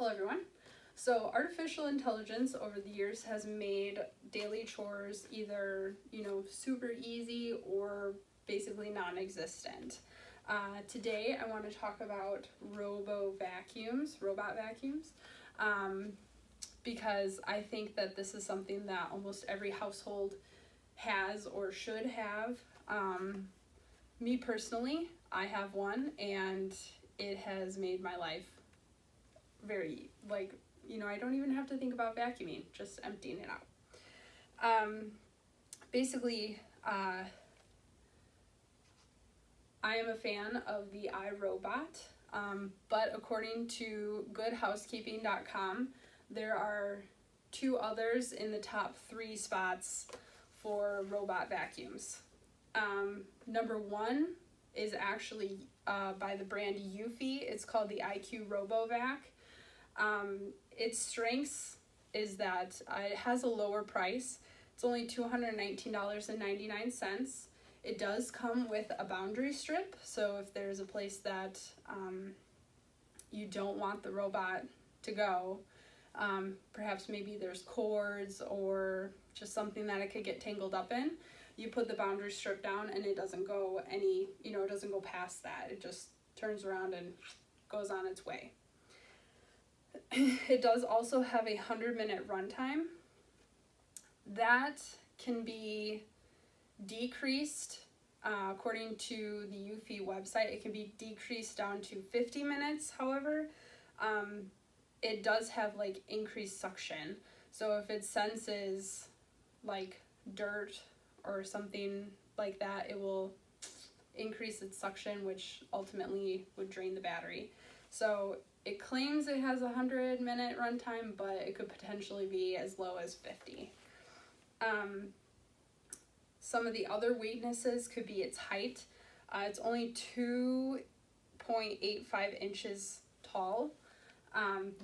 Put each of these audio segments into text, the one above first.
Hello everyone. So artificial intelligence over the years has made daily chores either, super easy or basically non-existent. Today I want to talk about robot vacuums, because I think that this is something that almost every household has or should have. Me personally, I have one and it has made my life very, I don't even have to think about vacuuming, just emptying it out. Basically, I am a fan of the iRobot, but according to goodhousekeeping.com, there are two others in the top 3 spots for robot vacuums. Number 1 is actually by the brand Eufy. It's called the IQ RoboVac. Its strengths is that it has a lower price. It's only $219.99. It does come with a boundary strip, so if there's a place that you don't want the robot to go, perhaps maybe there's cords or just something that it could get tangled up in, you put the boundary strip down and it doesn't go it doesn't go past that. It just turns around and goes on its way. It does also have a 100-minute runtime. That can be decreased, according to the Eufy website, it can be decreased down to 50 minutes. However, it does have increased suction. So if it senses dirt or something like that, it will increase its suction, which ultimately would drain the battery. So it claims it has a 100-minute runtime, but it could potentially be as low as 50. Some of the other weaknesses could be its height. It's only 2.85 inches tall.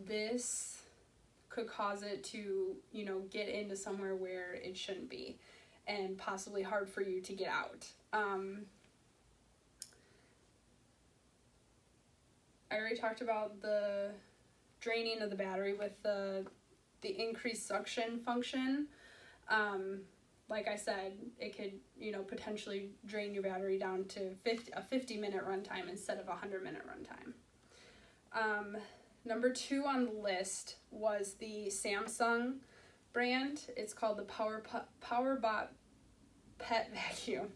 This could cause it to, get into somewhere where it shouldn't be and possibly hard for you to get out. I already talked about the draining of the battery with the increased suction function. Like I said, it could, potentially drain your battery down to a 50-minute runtime instead of a 100-minute runtime. Number 2 on the list was the Samsung brand. It's called the PowerBot Pet Vacuum.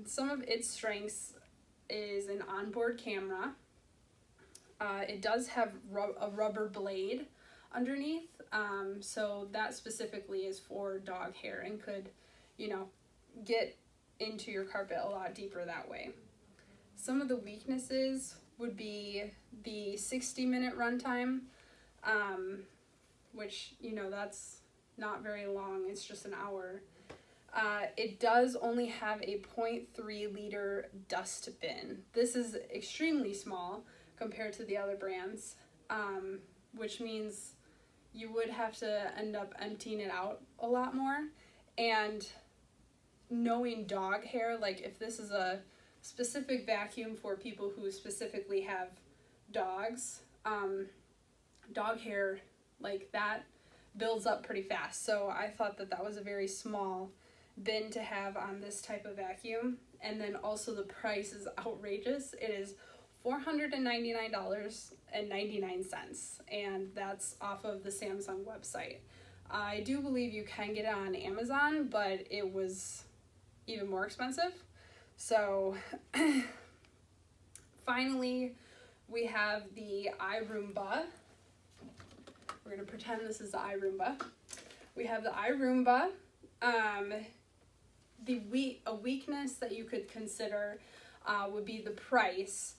Some of its strengths is an onboard camera. It does have a rubber blade underneath, so that specifically is for dog hair and could, get into your carpet a lot deeper that way. Some of the weaknesses would be the 60-minute runtime, which, that's not very long. It's just an hour. It does only have a 0.3 liter dust bin. This is extremely small compared to the other brands, which means you would have to end up emptying it out a lot more. And knowing dog hair, if this is a specific vacuum for people who specifically have dogs, dog hair that builds up pretty fast. So I thought that was a very small bin to have on this type of vacuum. And then also the price is outrageous. It is $499.99, and that's off of the Samsung website. I do believe you can get it on Amazon, but it was even more expensive. So finally, we have the iRoomba. We're going to pretend this is the iRoomba. We have the iRoomba. A weakness that you could consider would be the price.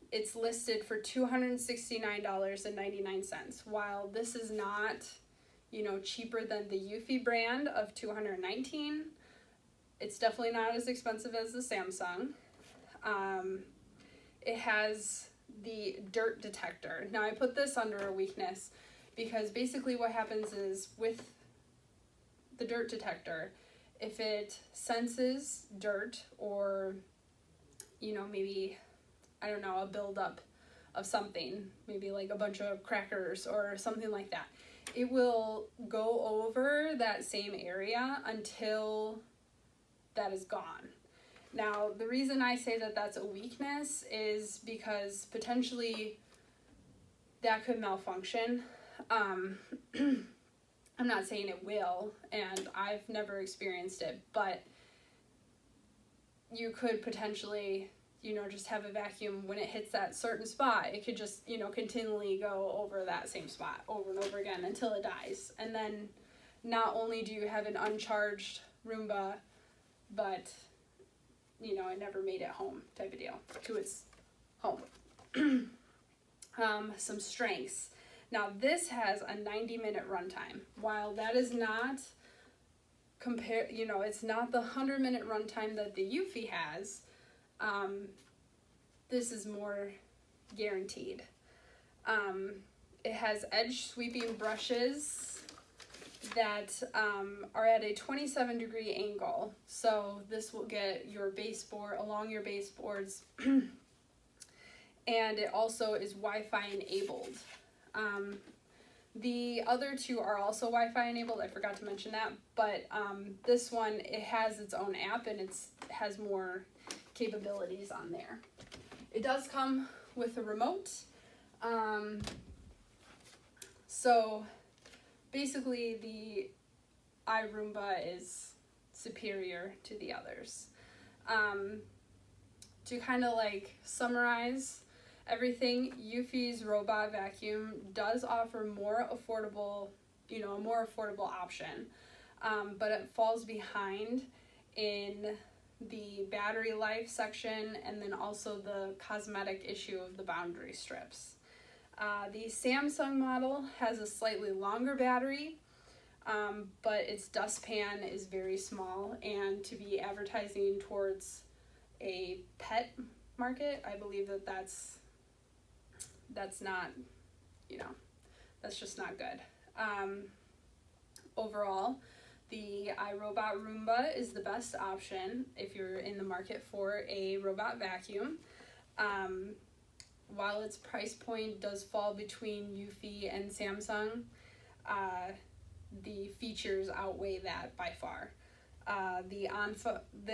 It's listed for $269.99. While this is not, cheaper than the Eufy brand of $219, it's definitely not as expensive as the Samsung. It has the dirt detector. Now I put this under a weakness because basically what happens is with the dirt detector, if it senses dirt or, maybe, a buildup of something, maybe like a bunch of crackers or something like that. It will go over that same area until that is gone. Now, the reason I say that that's a weakness is because potentially that could malfunction. I'm not saying it will, and I've never experienced it, but you could potentially, just have a vacuum when it hits that certain spot. It could just, continually go over that same spot over and over again until it dies. And then not only do you have an uncharged Roomba, but, it never made it home type of deal to its home. Some strengths. Now this has a 90-minute runtime. While that is not it's not the 100-minute runtime that the Eufy has, this is more guaranteed. It has edge sweeping brushes that are at a 27-degree angle. So this will get your baseboard along your baseboards. And it also is Wi-Fi enabled. The other two are also Wi-Fi enabled. I forgot to mention that. But this one, it has its own app and it has more capabilities on there. It does come with a remote. So basically the iRoomba is superior to the others. To kind of like summarize everything, Eufy's robot vacuum does offer more affordable, a more affordable option, but it falls behind in the battery life section and then also the cosmetic issue of the boundary strips. The Samsung model has a slightly longer battery, but its dustpan is very small, and to be advertising towards a pet market, I believe that's not, that's just not good. Overall, the iRobot Roomba is the best option if you're in the market for a robot vacuum. While its price point does fall between Eufy and Samsung, the features outweigh that by far. The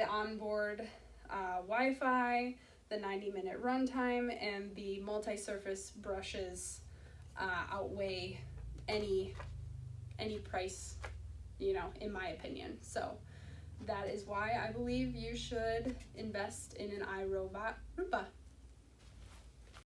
onboard Wi-Fi, the 90-minute runtime, and the multi-surface brushes outweigh any price, in my opinion. So that is why I believe you should invest in an iRobot Roomba.